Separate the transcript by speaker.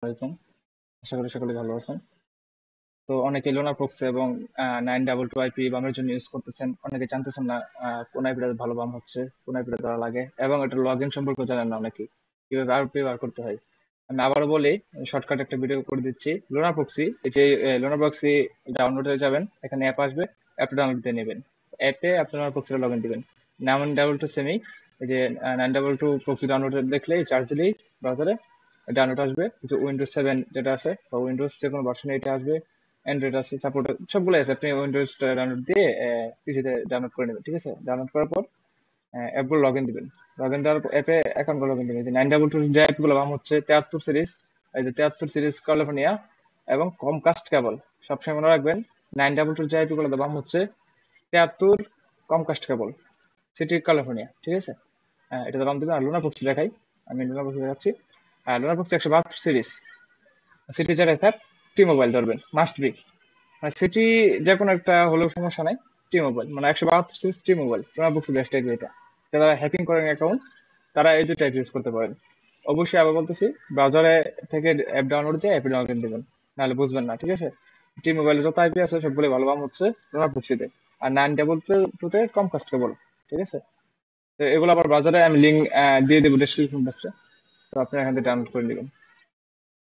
Speaker 1: আলাইকুম। আশা করি সকলে ভালো আছেন। তো অনেকে লোনা প্রক্সি এবং 922 আইপি বামের জন্য ইউজ করতেছেন। অনেকে জানতেছেন না কোন আইপিটা ভালো বাম হচ্ছে, কোন আইপিটা দেওয়া লাগে, এবং এটা লগ ইন সম্পর্কে জানেন না অনেকে, কিভাবে আরপি ব্যবহার করতে হয়। আমি আবারও বলি, শর্টকাট একটা ভিডিও করে দিচ্ছি। লোনা প্রক্সি, এই যে লোনা প্রক্সি ডাউনলোডে যাবেন, এখানে অ্যাপ আসবে, অ্যাপটা ডাউনলোড দিয়ে নেবেন। অ্যাপে আপনি লোনা প্রক্সিটা লগ ইন দিবেন। 922 সেমি, এই যে 922 প্রক্সি ডাউনলোড দেখলে চার্জ দিলেই ব্রাউজারে ডাউনলোড আসবে। কিছু উইন্ডোজ 7 যেটা আছে, বা উইন্ডোজ যে কোনো ভার্সনে এটা আসবে। অ্যান্ড্রয়েড আছে, সাপোর্ট সবগুলো আছে। আপনি উইন্ডোজ ডাউনলোড দিয়ে পিসিতে ডাউনলোড করে নেবেন, ঠিক আছে? ডাউনলোড করার পর অ্যাপগুলো লগ ইন দিবেন। লগ ইন দেওয়ার অ্যাপে অ্যাকাউন্ট লগ ইন দিবেন। 922 যে অ্যাপগুলো নাম হচ্ছে 73 সিরিজ, এই যে 73 সিরিজ ক্যালিফোর্নিয়া এবং কমকাস্ট কেবল। সবসময় মনে রাখবেন, 922 যে আইপি গুলো দাম হচ্ছে 73 কমকাস্ট কেবল, সিটি ক্যালিফোর্নিয়া, ঠিক আছে? এটা দাম দিবেন। আর লুনা বক্স দেখাই, আমি লুনা বক্স দেখাচ্ছি। লুনা বক্স 172 সিরিজ, সিটি যারা থাক টি মোবাইল ধরবেন, মাস্ট বি। মানে সিটি যে কোনো একটা হলেও সমস্যা নাই, টি মোবাইল মানে 172 সিরিজ টি মোবাইল তোমার বুঝতে বেস্ট টাইপ। এটা যারা হ্যাকিং করেন অ্যাকাউন্ট, তারা এই যে টাইপ ইউজ করতে পারেন। অবশ্যই আবার বলতেছি, ব্রাউজারে থেকে অ্যাপ ডাউনলোড দিয়ে অ্যাপ ডাউনলোড দিবেন, নাহলে বুঝবেন না, ঠিক আছে? টি মোবাইলে যত আইপি আছে সবগুলো ভালো দাম হচ্ছে তোমার বুঝতে। আর 922 কম কাজ কেবল, ঠিক আছে? তো এগুলো আবার ব্রাউজারে আমি লিঙ্ক দিয়ে দেবো ডেসক্রিপশন বক্সে, তো আপনি এখান থেকে ডাউনলোড করে নেবেন।